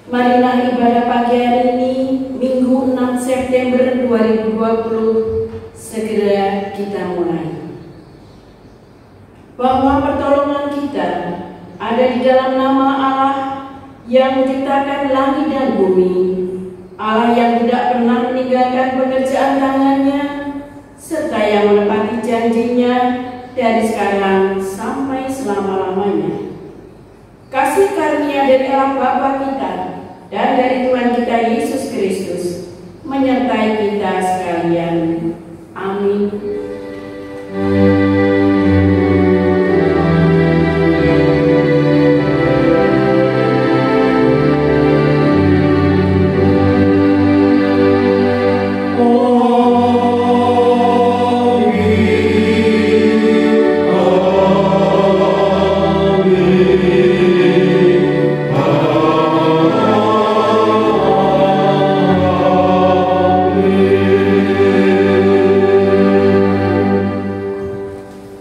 Marilah ibadah pagi hari ini, Minggu 6 September 2020, segera kita mulai. Bahwa pertolongan kita ada di dalam nama Allah yang menciptakan langit dan bumi, Allah yang tidak pernah meninggalkan pekerjaan tangannya, serta yang menepati janjinya dari sekarang sampai selama-lamanya. Kasih karunia dari Allah Bapa kita dan dari Tuhan kita Yesus Kristus menyertai kita sekalian. Amin.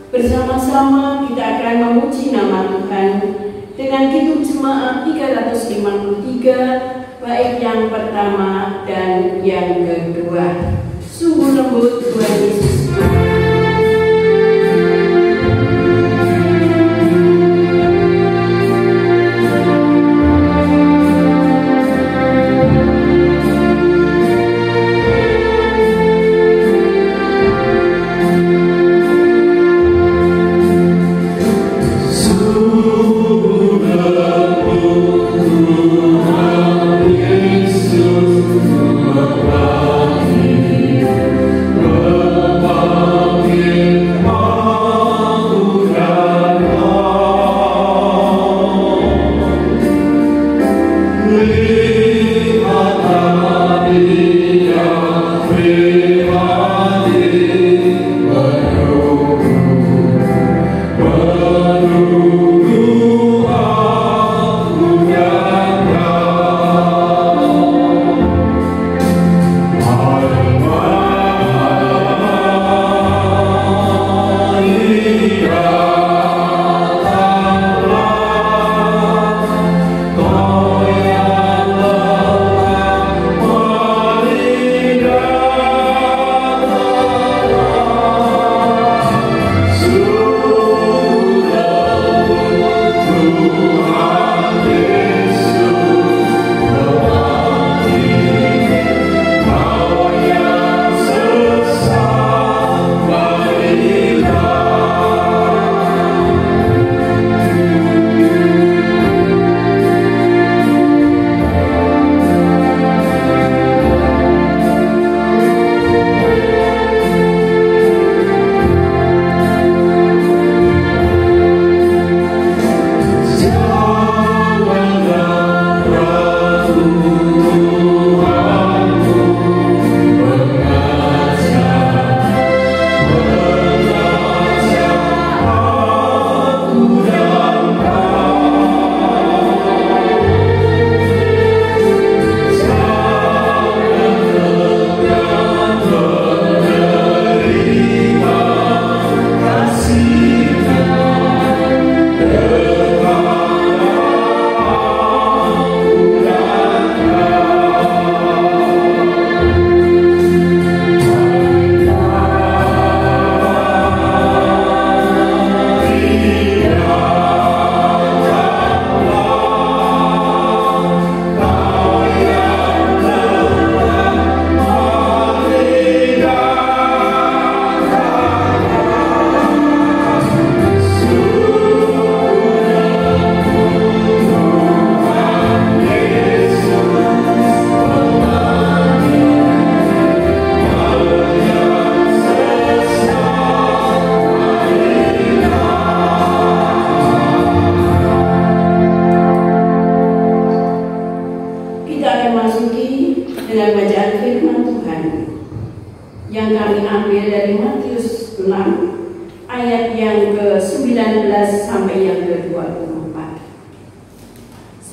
Bersama-sama kita akan memuji nama Tuhan dengan kidung jemaat 353, baik yang pertama dan yang kedua. Sungguh lembut Tuhan Yesus.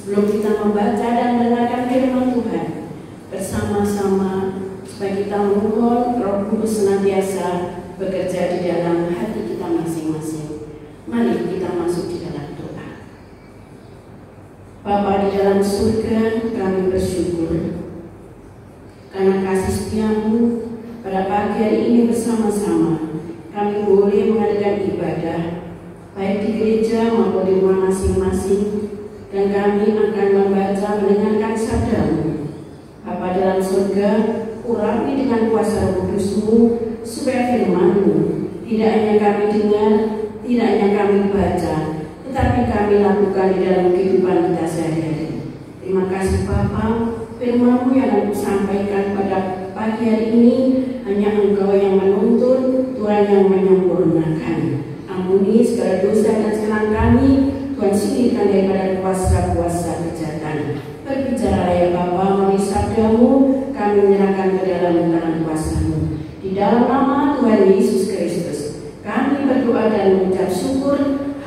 Sebelum kita membaca dan mendengarkan firman Tuhan bersama-sama, supaya kita memohon Roh Kudus senantiasa bekerja di dalam hati kita masing-masing. Mari kita masuk di dalam doa. Bapa di dalam surga, kami boleh mengadakan ibadah baik di gereja maupun di rumah masing-masing, dan kami akan membaca mendengarkan sabda-Mu. Bapa dalam surga, urapi dengan kuasa Roh Kudus-Mu supaya firman-Mu tidak hanya kami dengar, tidak hanya kami baca, tetapi kami lakukan di dalam kehidupan kita sehari-hari. Terima kasih Bapa, firman-Mu yang aku sampaikan pada pagi hari ini hanya Engkau yang menuntun, Tuhan yang menyempurnakan. Ampuni segala dosa dan kesalahan kami, Tuhan, singkirkan daripada kuasa-kuasa kejahatan. Berbicara ya Bapa, melalui sabda-Mu kami menyerahkan ke dalam tangan kuasa-Mu. Di dalam nama Tuhan Yesus Kristus kami berdoa dan mengucap syukur.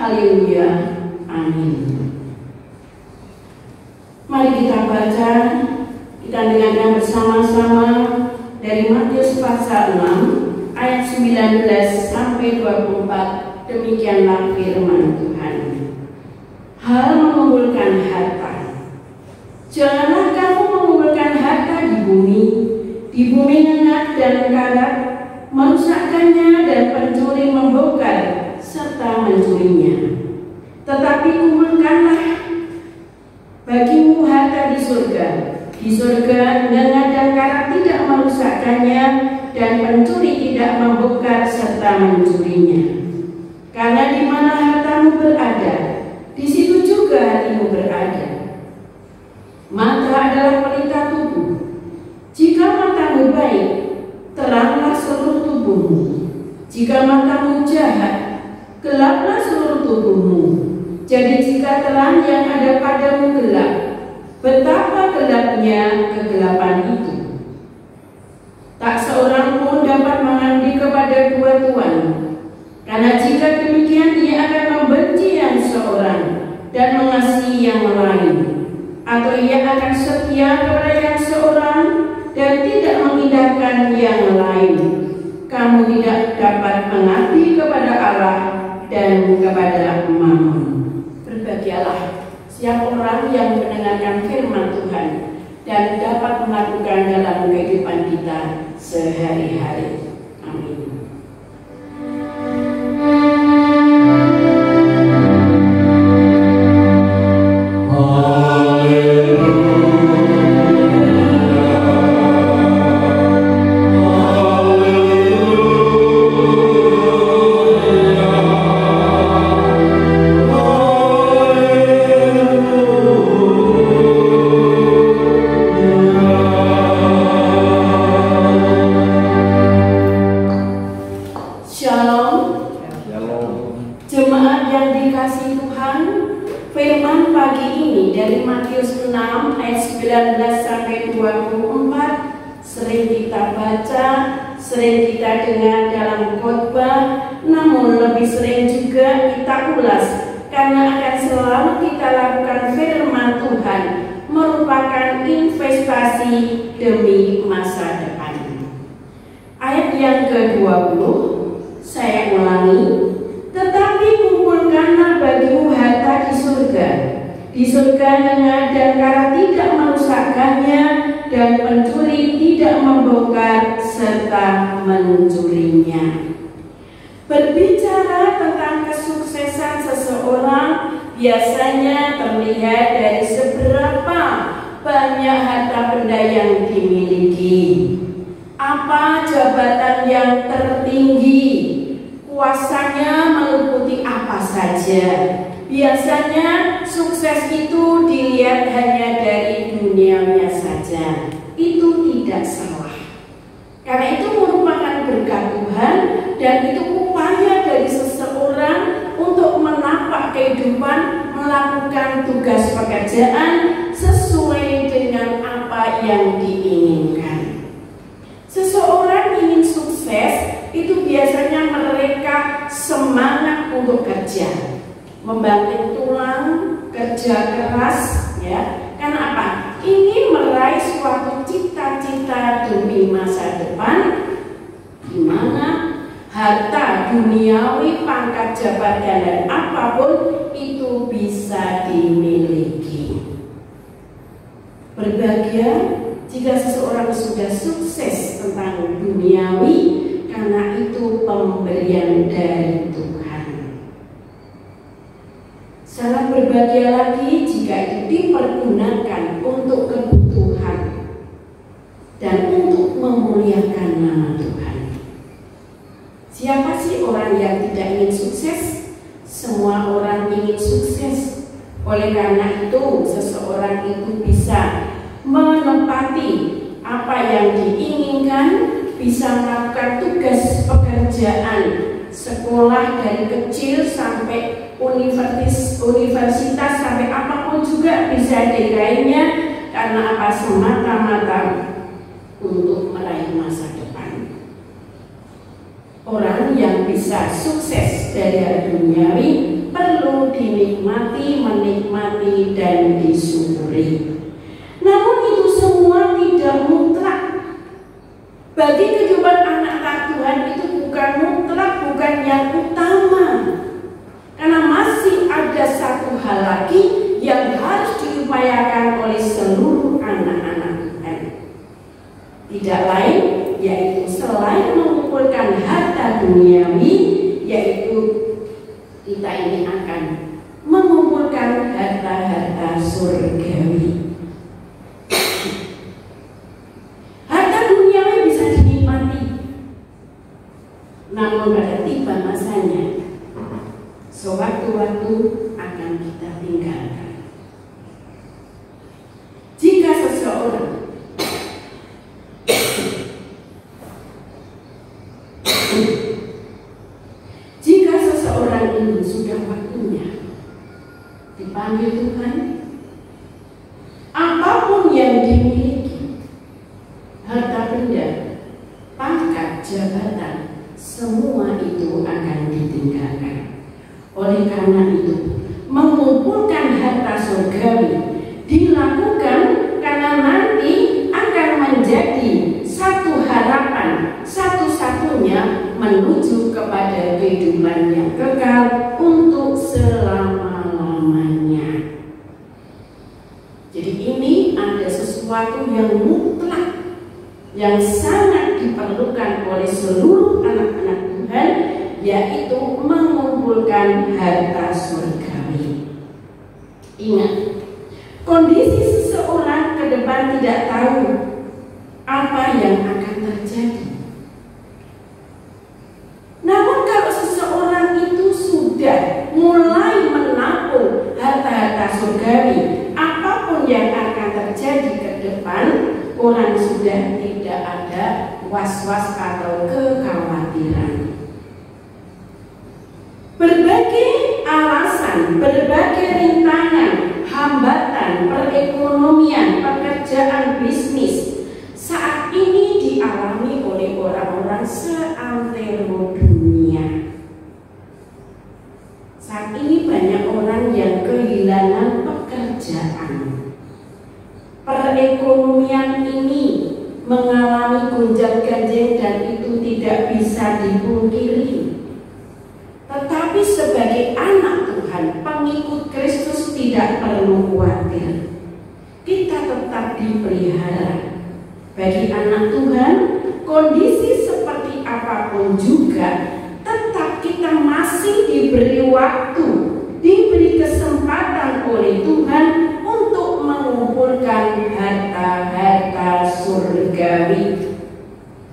Haleluya, amin. Mari kita baca, kita dengarkan bersama-sama dari Matius pasal 6 ayat 19 sampai 24. Demikianlah firman Tuhan. Hal mengumpulkan harta. Janganlah kamu mengumpulkan harta di bumi ngengat dan karat, merusakkannya dan pencuri membongkar serta mencurinya. Tetapi kumpulkanlah bagimu harta di surga. Di surga ngengat dan karat tidak merusakkannya dan pencuri tidak membongkar serta mencurinya. Karena di mana hartamu berada, di situ juga hatimu berada. Mata adalah pelita tubuh. Jika matamu baik, teranglah seluruh tubuhmu. Jika matamu jahat, gelaplah seluruh tubuhmu. Jadi jika terang yang ada padamu gelap, betapa gelapnya kegelapan itu. Tak seorang pun dapat mengabdi kepada dua tuan, karena jika demikian ia akan membenci yang seorang dan mengasihi yang lain, atau ia akan setia kepada yang seorang dan tidak mengindahkan yang lain. Kamu tidak dapat mengabdi kepada Allah dan kepada Mammon. Berbahagialah siapa orang yang mendengarkan firman Tuhan dan dapat melakukan dalam kehidupan kita sehari-hari. Amin. Demi masa depan. Ayat yang ke-20, saya ulangi. Tetapi kumpulkanlah bagimu harta di surga. Di surga ngengat dan karat tidak merusakkannya, dan pencuri tidak membongkar serta mencurinya. Berbicara tentang kesuksesan seseorang biasanya terlihat dari seberapa banyak harta benda yang dimiliki, apa jabatan yang tertinggi, kuasanya meliputi apa saja. Biasanya sukses itu dilihat hanya dari dunianya saja. Itu tidak salah, karena itu merupakan berkat Tuhan dan itu upaya dari seseorang untuk menapak kehidupan, melakukan tugas pekerjaan sesuai dengan apa yang diinginkan. Seseorang ingin sukses, itu biasanya mereka semangat untuk kerja, membanting tulang, kerja keras, ya. Karena apa? Ingin meraih suatu cita-cita demi masa depan, di mana harta duniawi, pangkat jabatan dan apapun itu bisa dimiliki. Berbahagia jika seseorang sudah sukses tentang duniawi, karena itu pemberian dari Tuhan. Sangat berbahagia lagi jika itu dipergunakan untuk kebutuhan dan untuk memuliakan nama Tuhan. Siapa sih orang yang tidak ingin sukses? Semua orang ingin sukses. Oleh karena itu, seseorang itu bisa menepati apa yang diinginkan, bisa melakukan tugas pekerjaan sekolah dari kecil sampai universitas sampai apapun juga bisa diraihnya, karena apa? Semata-mata untuk meraih masa depan. Orang yang bisa sukses dari duniawi perlu dinikmati, menikmati, dan disyukuri. Namun itu semua tidak mutlak. Bagi kehidupan anak-anak Tuhan itu bukan mutlak, bukan yang utama. Karena masih ada satu hal lagi yang harus diupayakan oleh seluruh anak-anak Tuhan. Tidak lain yaitu selain mengumpulkan harta duniawi, yaitu kita ini akan mengumpulkan harta-harta surgawi. Harta duniawi bisa dinikmati, namun pada tiba masanya, sewaktu-waktu akan kita tinggalkan. Jika seseorang ini sudah waktunya dipanggil Tuhan, apapun yang dimiliki, harta benda, pangkat, jabatan, semua itu akan ditinggalkan. Oleh karena itu, mengumpulkan harta surgawi dilakukan karena nanti akan menjadi satu harapan satu-satunya menuju kepada kehidupan yang kekal untuk selama-lamanya. Jadi ini ada sesuatu yang mutlak, yang sangat diperlukan oleh seluruh anak-anak Tuhan, yaitu mengumpulkan harta surgawi. Ingat, kondisi seseorang ke depan tidak tahu apa yang akan terjadi. Namun kalau seseorang itu sudah mulai menabung harta-harta surgawi, apapun yang akan terjadi ke depan, orang sudah tidak ada was-was atau kekhawatiran. Berbagai alasan, berbagai rintangan, hambatan, perekonomian, pekerjaan, bisnis saat ini dialami oleh orang-orang seantero dunia. Saat ini banyak orang yang kehilangan pekerjaan. Perekonomian ini mengalami gonjang-ganjing dan itu tidak bisa dipungkiri. Tetapi sebagai anak Tuhan, pengikut Kristus tidak perlu khawatir. Kita tetap dipelihara. Bagi anak Tuhan, kondisi seperti apapun juga, tetap kita masih diberi waktu, diberi kesempatan oleh Tuhan untuk mengumpulkan harta-harta surgawi.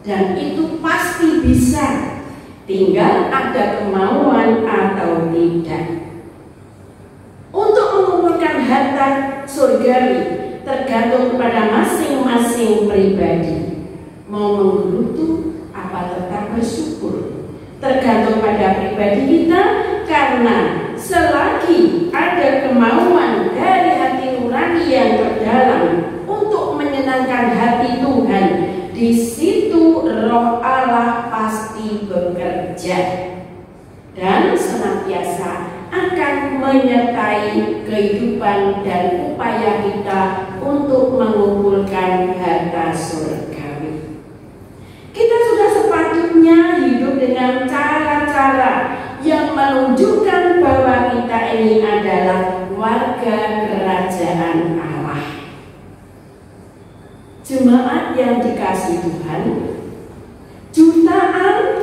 Dan itu pasti bisa, tinggal ada kemauan atau tidak. Untuk mengumpulkan harta surgawi tergantung pada masing-masing pribadi. Mau menggerutu apa tetap bersyukur, tergantung pada pribadi kita. Karena selagi ada kemauan dari hati nurani yang terdalam untuk menyenangkan hati Tuhan, di situ Roh Allah pasti bekerja dan senantiasa akan menyertai kehidupan dan upaya kita untuk mengumpulkan harta surgawi. Kita sudah sepatutnya hidup dengan cara-cara yang menunjukkan bahwa kita ini adalah warga kerajaan Allah. Jemaat yang dikasihi Tuhan, jutaan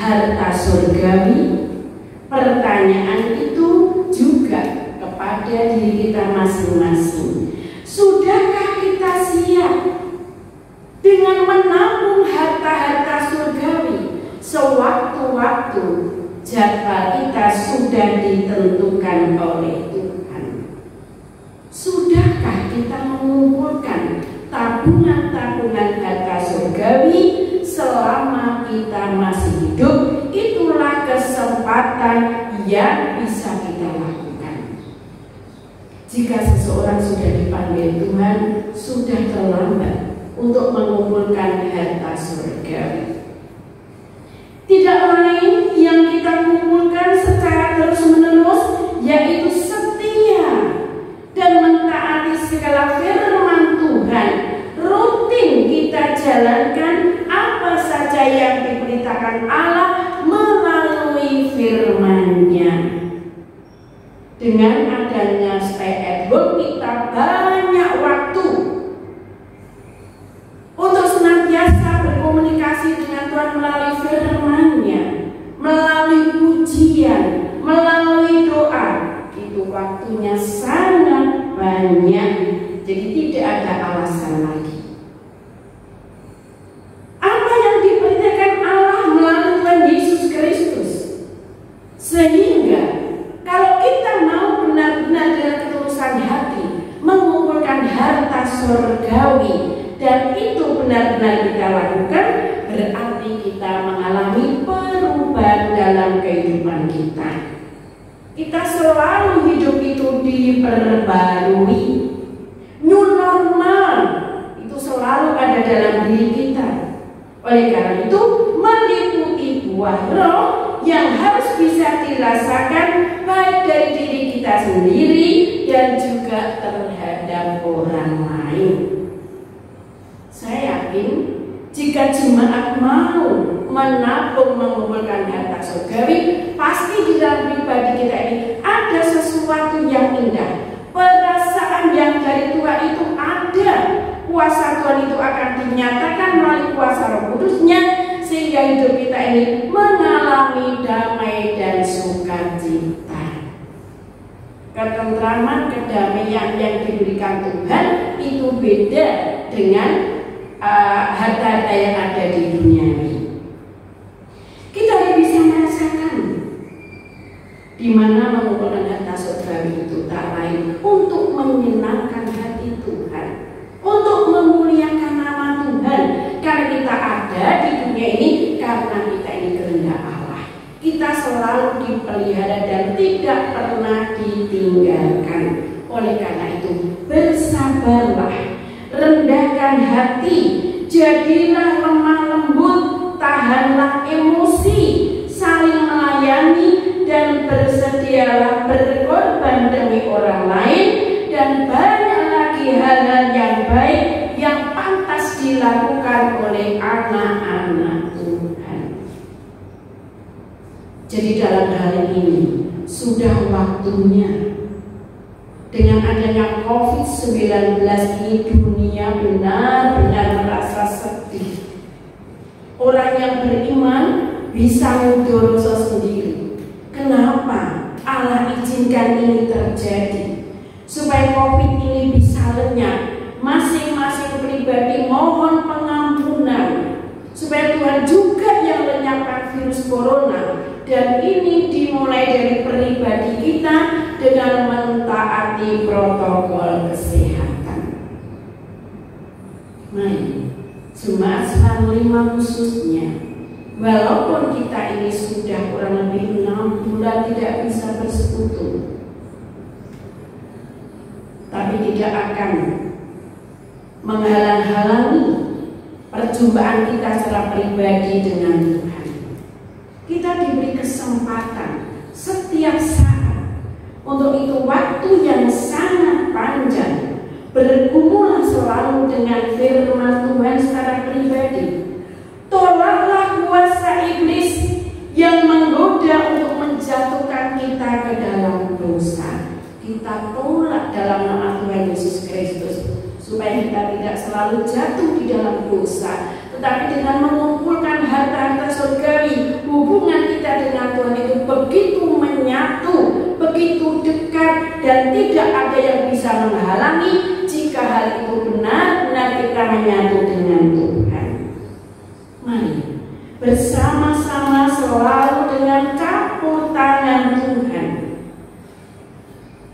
harta surgawi? Pertanyaan itu juga kepada diri kita masing-masing. Sudahkah kita siap dengan menabung harta-harta surgawi sewaktu-waktu jadwal kita sudah ditentukan oleh Tuhan? Sudahkah kita mengumpulkan tabungan-tabungan harta surgawi selama kita masih hidup? Itulah kesempatan yang bisa kita lakukan. Jika seseorang sudah dipanggil Tuhan, sudah terlambat untuk mengumpulkan harta surgawi. Tidak lain yang kita kumpulkan secara terus-menerus, yaitu setia dan mentaati segala firman Tuhan. Rutin kita jalankan apa saja yang diperintahkan Allah melalui firman-Nya. Dengan adanya stay at home, kita banyak waktu untuk senantiasa berkomunikasi dengan Tuhan melalui firman-Nya, melalui pujian, melalui doa. Itu waktunya sangat banyak, jadi tidak ada alasan lagi. Apa yang diperintahkan Allah melalui Tuhan Yesus Kristus, sehingga kalau kita mau benar-benar dengan ketulusan hati mengumpulkan harta surgawi, dan itu benar-benar kita lakukan, berarti kita mengalami perubahan dalam kehidupan kita. Kita selalu hidup itu diperbarui. New normal itu selalu ada dalam diri kita. Oleh karena itu, meliputi buah roh yang harus bisa dirasakan baik dari diri kita sendiri dan juga terhadap orang lain. Saya yakin jika jemaat mau menabung mengumpulkan harta surgawi, pasti di dalam pribadi kita ini ada sesuatu yang indah. Perasaan yang dari Tuhan itu ada. Kuasa Tuhan itu akan dinyatakan melalui kuasa Roh Kudus-Nya, sehingga hidup kita ini mengalami damai dan sukacita. Ketentraman, kedamaian yang diberikan Tuhan itu beda dengan harta-harta yang ada di dunia ini. Kita bisa merasakan di mana mengumpulkan harta surgawi itu tak lain untuk menyenangkan hati Tuhan, untuk memuliakan nama Tuhan. Karena kita ada di dunia ini karena kita ini kehendak Allah. Kita selalu dipelihara dan tidak pernah ditinggalkan. Oleh karena itu, bersabarlah, rendahkan hati, jadilah lemah lembut, tahanlah emosi, saling melayani, dan bersedialah berkorban demi orang lain, dan banyak lagi hal-hal yang baik yang pantas dilakukan oleh anak-anak Tuhan. Jadi dalam hal ini sudah waktunya. Dengan adanya COVID-19 ini, dunia benar-benar merasa sedih. Orang yang beriman bisa mendorong sendiri. Kenapa Allah izinkan ini terjadi? Supaya COVID ini bisa lenyap. Masing-masing pribadi mohon pengampunan, supaya Tuhan juga yang lenyapkan virus corona. Dan ini dimulai dari pribadi kita dengan mentaati protokol kesehatan. Mari, Jemaat 5 khususnya, walaupun kita ini sudah kurang lebih 6 bulan tidak bisa bersekutu, tapi tidak akan menghalang-halangi perjumpaan kita secara pribadi dengan Tuhan. Kita diberi kesempatan setiap saat. Untuk itu waktu yang sangat panjang, bergumulah selalu dengan firman Tuhan secara pribadi. Tolaklah kuasa iblis yang menggoda untuk menjatuhkan kita ke dalam dosa. Kita tolak dalam nama Tuhan Yesus Kristus, supaya kita tidak selalu jatuh di dalam dosa, tetapi dengan mengumpulkan harta-harta surgawi, hubungan bersama-sama selalu dengan campur tangan Tuhan.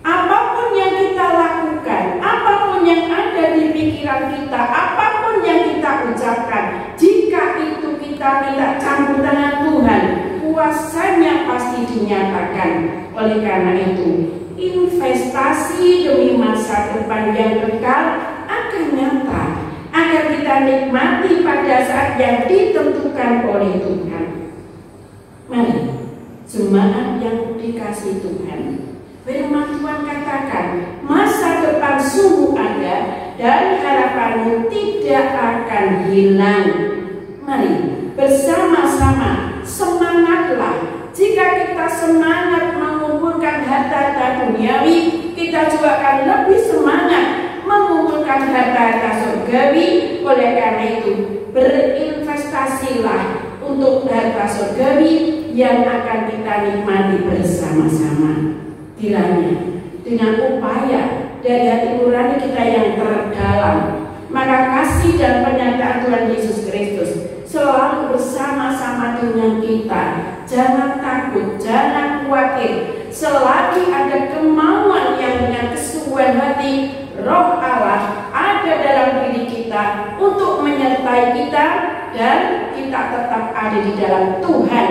Apapun yang kita lakukan, apapun yang ada di pikiran kita, apapun yang kita ucapkan, jika itu kita minta campur tangan Tuhan, kuasanya pasti dinyatakan. Oleh karena itu, investasi demi masa depan yang kekal akan nyata, agar kita nikmati pada saat yang ditentukan oleh Tuhan. Mari, jemaat yang dikasihi Tuhan, firman Tuhan katakan, masa depan sungguh ada dan harapanmu tidak akan hilang. Mari bersama-sama semangatlah. Jika kita semangat mengumpulkan harta duniawi, kita juga akan lebih semangat mengumpulkan harta surgawi. Oleh karena itu, berinvestasilah untuk harta surgawi yang akan kita nikmati bersama-sama. Kiranya dengan upaya dari hati nurani kita yang terdalam, maka kasih dan penyertaan Tuhan Yesus Kristus selalu bersama-sama dengan kita. Jangan takut, jangan khawatir. Selagi ada kemauan yang dengan kesungguhan hati, Roh Allah ada dalam diri kita untuk menyertai kita, dan kita tetap ada di dalam Tuhan.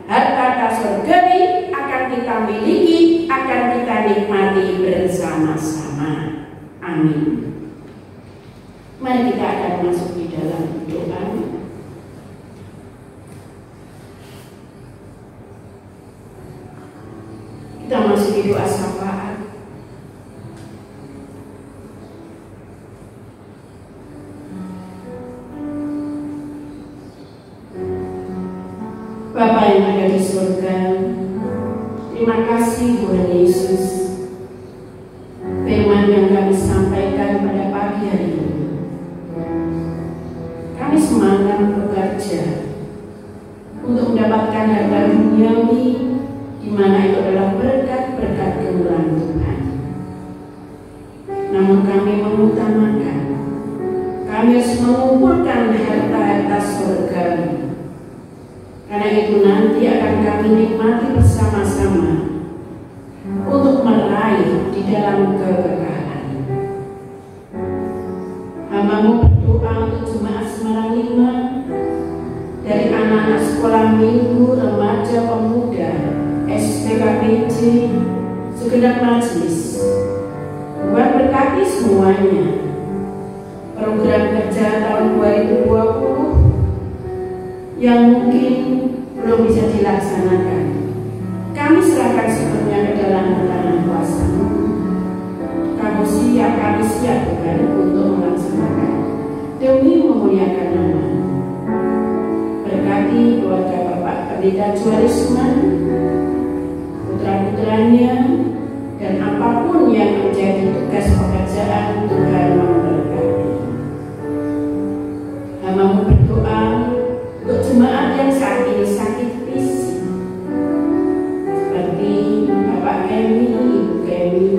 Harta surgawi akan kita miliki, akan kita nikmati bersama-sama. Amin. Mari kita akan masuk di dalam doa. Kita masuk di doa syafaat. Bapa yang ada di surga, terima kasih Tuhan Yesus. Firman yang kami sampaikan pada pagi hari ini, kami semangat bekerja untuk mendapatkan harta duniawi, di mana itu adalah berkat-berkat kemurahan Tuhan. Namun kami mengutamakan, kami harus mengumpulkan harta-harta surgawi. Karena itu nanti akan kami nikmati bersama-sama untuk meraih di dalam kekekalan. Hamba-Mu berdoa untuk jemaat Semarang 5, dari anak-anak sekolah minggu, remaja, pemuda, SPKPJ, segenap majelis. Tuhan berkati semuanya. Program kerja tahun 2020 yang mungkin belum bisa dilaksanakan, kami serahkan sepenuhnya ke dalam tangan kuasa-Mu. Kami siap Tuhan untuk melaksanakan demi memuliakan nama-Mu. Berkati keluarga Bapak Pendeta Juarisman, putra-putranya, dan apapun yang menjadi tugas pekerjaan, Tuhan memberkati. Hamba-Mu berdoa untuk jemaat yang saat ini sakit fisik, seperti Bapak Kemi, Ibu Kemi,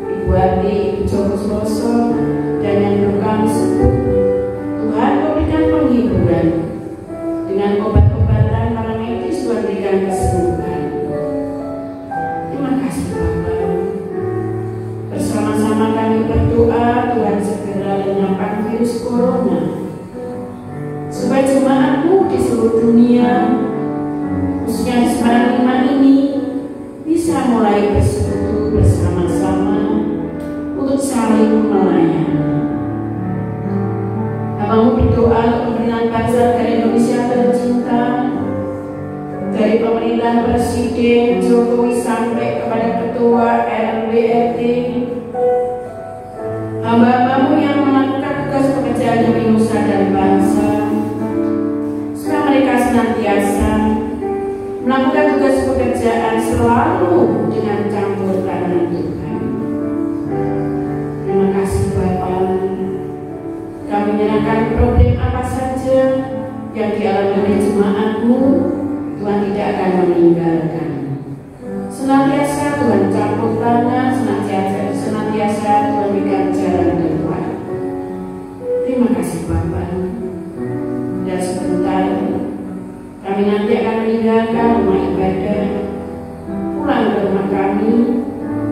Ibu Ati, Ibu Joko Suroso, dan yang belum kami sebut. Tuhan memberikan penghiburan dengan obat-obatan para medis, Tuhan berikan kesembuhan. Terima kasih Bapak. Bersama-sama kami berdoa, Tuhan segera lenyapkan virus corona, supaya jemaat-Mu di seluruh dunia, khususnya di Semarang 5 ini, bisa mulai bersekutu bersama-sama untuk saling melayani. Hamba-Mu berdoa untuk pemerintahan bangsa dari Indonesia tercinta, dari pemerintahan Presiden Jokowi sampai kepada Ketua RW/RT, hamba-Hamba-Mu yang melakukan tugas pekerjaan demi nusa dan bangsa, mereka senantiasa melakukan tugas pekerjaan selalu dengan campur tangan Tuhan. Terima kasih Bapa. Kami menyerahkan problem apa saja yang dialami oleh jemaat-Mu, Tuhan tidak akan meninggalkan. Senantiasa Tuhan campur tangan, senantiasa Tuhan berikan jalan keluar. Terima kasih Bapa. Dan sebentar meninggalkan rumah ibadah, pulang ke rumah kami,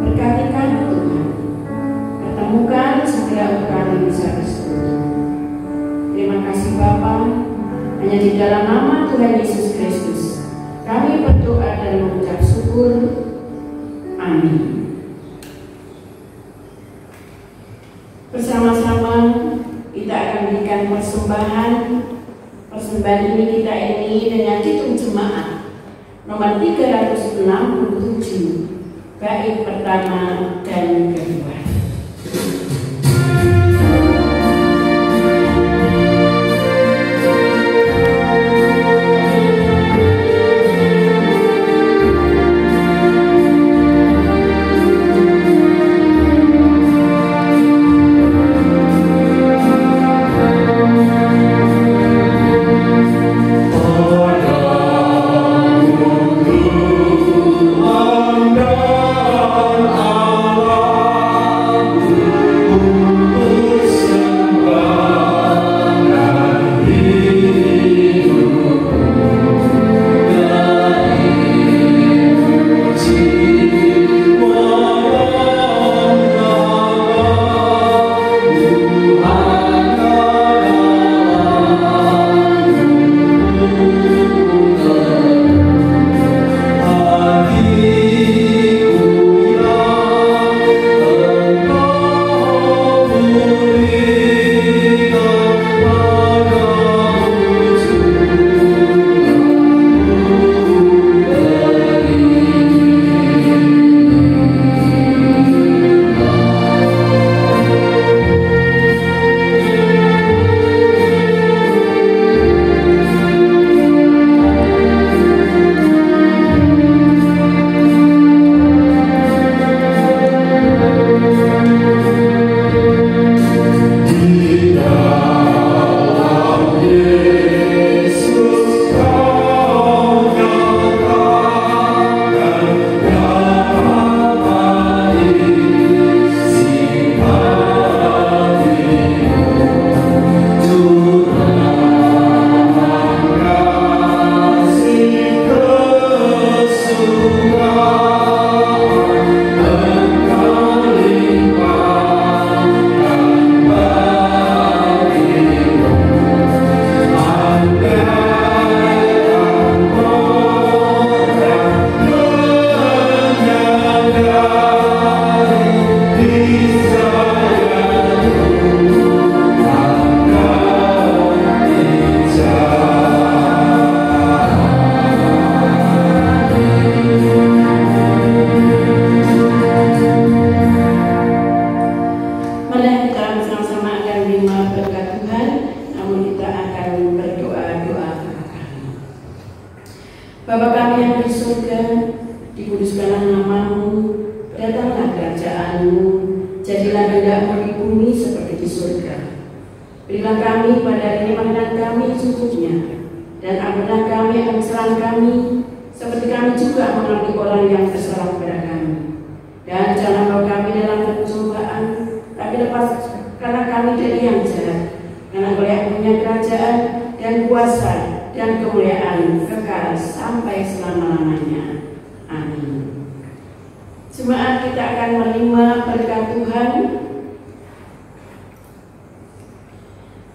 berkati kami Tuhan. Pertemukan segera kami bisa bersetuju. Terima kasih Bapa, hanya di dalam nama Tuhan Yesus Kristus kami berdoa dan mengucap syukur. Amin. Bersama-sama kita akan berikan persembahan. Persembahan ini kita iri dengan Kidung Jemaat nomor 367, bait pertama dan kedua.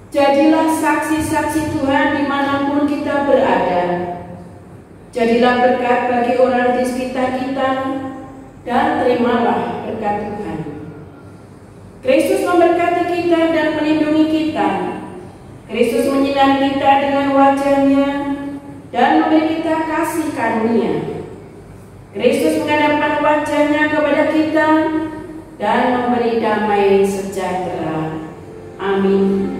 Jadilah saksi-saksi Tuhan dimanapun kita berada. Jadilah berkat bagi orang di sekitar kita, dan terimalah berkat Tuhan. Kristus memberkati kita dan melindungi kita. Kristus menyinari kita dengan wajah-Nya dan memberi kita kasih karunia. Kristus menghadapkan wajah-Nya kepada kita dan memberi damai sejahtera. Amin.